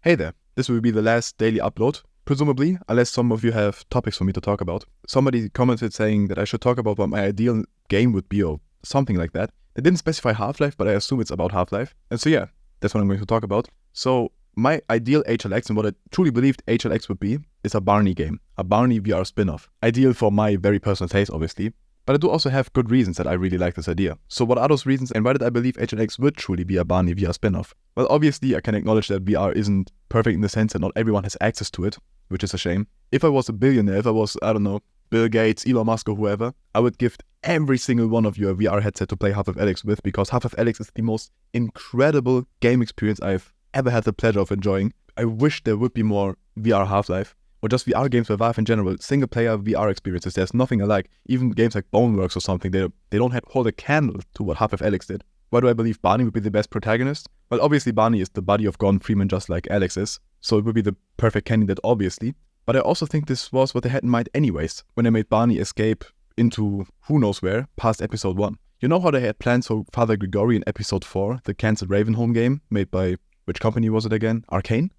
Hey there, this will be the last daily upload, presumably, unless some of you have topics for me to talk about. Somebody commented saying that I should talk about what my ideal game would be or something like that. They didn't specify Half-Life, but I assume it's about Half-Life. And so yeah, that's what I'm going to talk about. So my ideal HLX and what I truly believed HLX would be is a Barney game, a Barney VR spin-off. Ideal for my very personal taste, obviously. But I do also have good reasons that I really like this idea. So what are those reasons and why did I believe HLX would truly be a Barney VR spin-off? Well, obviously I can acknowledge that VR isn't perfect in the sense that not everyone has access to it, which is a shame. If I was a billionaire, if I was, I don't know, Bill Gates, Elon Musk or whoever, I would give every single one of you a VR headset to play Half-Life Alyx with, because Half-Life Alyx is the most incredible game experience I've ever had the pleasure of enjoying. I wish there would be more VR Half-Life, or just VR games for Valve in general, single-player VR experiences. There's nothing alike. Even games like Boneworks or something, they don't hold a candle to what Half-Life Alyx did. Why do I believe Barney would be the best protagonist? Well, obviously Barney is the buddy of Gordon Freeman just like Alyx is, so it would be the perfect candidate, obviously. But I also think this was what they had in mind anyways, when they made Barney escape into who knows where, past episode 1. You know how they had plans for Father Gregory in episode 4, the cancelled Ravenholm game, made by, which company was it again? Arcane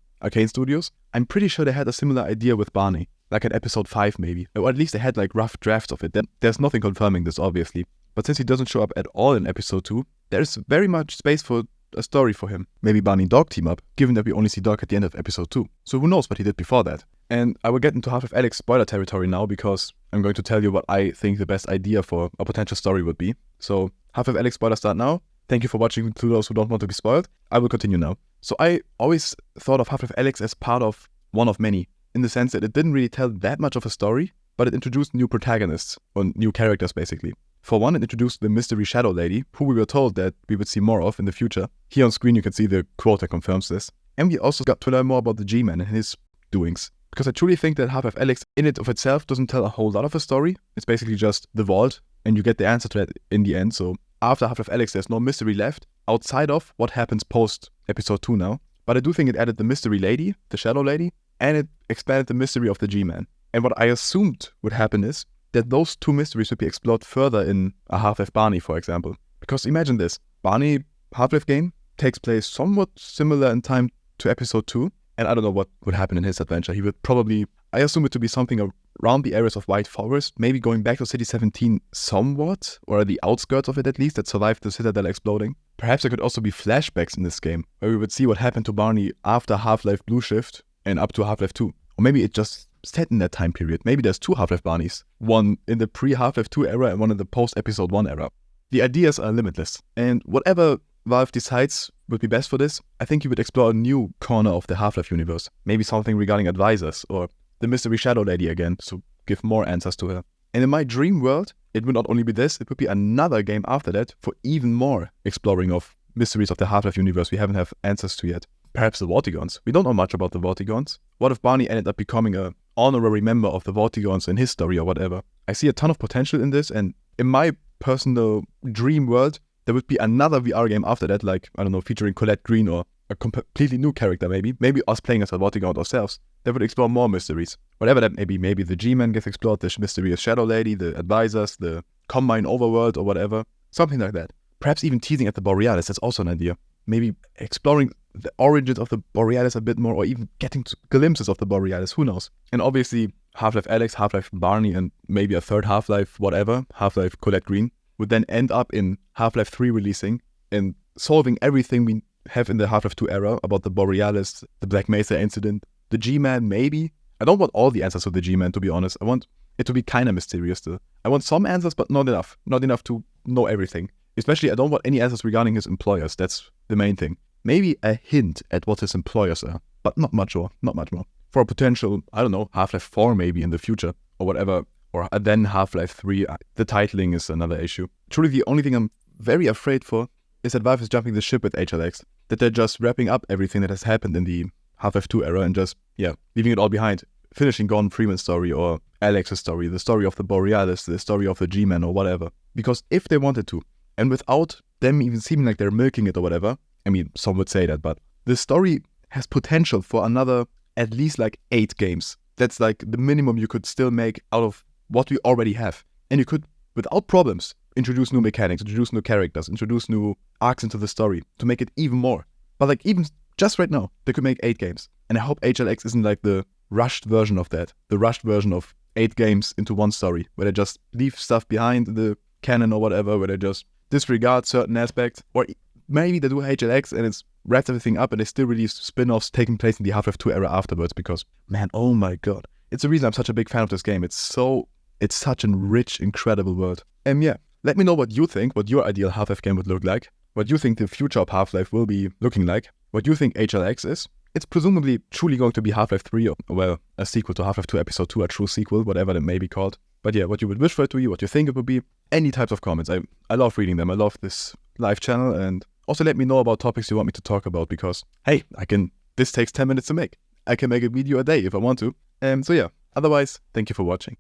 Studios? I'm pretty sure they had a similar idea with Barney, like in episode 5 maybe, or at least they had like rough drafts of it. There's nothing confirming this obviously, but since he doesn't show up at all in episode 2, there's very much space for a story for him. Maybe Barney and Dog team up, given that we only see Dog at the end of episode 2. So who knows what he did before that. And I will get into Half-Life Alyx spoiler territory now, because I'm going to tell you what I think the best idea for a potential story would be. So Half-Life Alyx spoilers start now. Thank you for watching to those who don't want to be spoiled. I will continue now. So I always thought of Half-Life Alyx as part of one of many, in the sense that it didn't really tell that much of a story, but it introduced new protagonists, or new characters basically. For one, it introduced the mystery Shadow Lady, who we were told that we would see more of in the future. Here on screen you can see the quote that confirms this. And we also got to learn more about the G-Man and his doings. Because I truly think that Half-Life Alyx in it of itself doesn't tell a whole lot of a story. It's basically just the vault, and you get the answer to that in the end. So after Half-Life Alyx there's no mystery left, outside of what happens post episode 2 now. But I do think it added the mystery lady, the Shadow Lady, and it expanded the mystery of the G-Man. And what I assumed would happen is that those two mysteries would be explored further in a Half-Life Barney, for example. Because imagine this, Barney Half-Life game takes place somewhat similar in time to episode 2, and I don't know what would happen in his adventure. He would probably, I assume it to be something around the areas of White Forest, maybe going back to City 17 somewhat, or the outskirts of it at least, that survived the Citadel exploding. Perhaps there could also be flashbacks in this game, where we would see what happened to Barney after Half-Life Blue Shift and up to Half-Life 2. Or maybe it just set in that time period. Maybe there's two Half-Life Barneys. One in the pre-Half-Life 2 era and one in the post-Episode 1 era. The ideas are limitless. And whatever Valve decides would be best for this, I think you would explore a new corner of the Half-Life universe. Maybe something regarding advisors, or the mystery Shadow Lady again, to give more answers to her. And in my dream world, it would not only be this, it would be another game after that for even more exploring of mysteries of the Half-Life universe we haven't have answers to yet. Perhaps the Vortigons. We don't know much about the Vortigons. What if Barney ended up becoming an honorary member of the Vortigons in his story or whatever? I see a ton of potential in this, and in my personal dream world, there would be another VR game after that, like, I don't know, featuring Colette Green or a completely new character maybe us playing as a Vortigon ourselves, that would explore more mysteries. Whatever that may be, maybe the G-Man gets explored, the mysterious Shadow Lady, the advisors, the Combine Overworld or whatever, something like that. Perhaps even teasing at the Borealis, that's also an idea. Maybe exploring the origins of the Borealis a bit more, or even getting glimpses of the Borealis, who knows. And obviously Half-Life Alyx, Half-Life Barney, and maybe a third Half-Life whatever, Half-Life Colette Green, would then end up in Half-Life 3 releasing and solving everything we have in the Half-Life 2 era about the Borealis, the Black Mesa incident, the G-Man maybe. I don't want all the answers to the G-Man, to be honest. I want it to be kind of mysterious still. I want some answers, but not enough. Not enough to know everything. Especially I don't want any answers regarding his employers. That's the main thing. Maybe a hint at what his employers are, but not much more. For a potential, I don't know, Half-Life 4 maybe in the future, or whatever, or then Half-Life 3. The titling is another issue. Truly the only thing I'm very afraid for is that Valve is jumping the ship with HLX, that they're just wrapping up everything that has happened in the Half-Life 2 era and just, leaving it all behind. Finishing Gordon Freeman's story, or Alex's story, the story of the Borealis, the story of the G-Man or whatever. Because if they wanted to, and without them even seeming like they're milking it or whatever, I mean, some would say that, but the story has potential for another at least like 8 games. That's like the minimum you could still make out of what we already have. And you could, without problems, introduce new mechanics, introduce new characters, introduce new arcs into the story to make it even more. But like even just right now, they could make 8 games. And I hope HLX isn't like the rushed version of that. The rushed version of 8 games into one story, where they just leave stuff behind the canon or whatever, where they just disregard certain aspects. Or maybe they do HLX and it's wraps everything up and they still release spin-offs taking place in the Half-Life 2 era afterwards, because, man, oh my god. It's the reason I'm such a big fan of this game. It's such a rich, incredible world. And yeah, let me know what you think, what your ideal Half-Life game would look like, what you think the future of Half-Life will be looking like, what you think HLX is. It's presumably truly going to be Half-Life 3, or, well, a sequel to Half-Life 2 Episode 2, a true sequel, whatever that may be called. But yeah, what you would wish for it to be, what you think it would be, any types of comments. I love reading them. I love this live channel, and also let me know about topics you want me to talk about, because, hey, this takes 10 minutes to make. I can make a video a day if I want to. So yeah, otherwise, thank you for watching.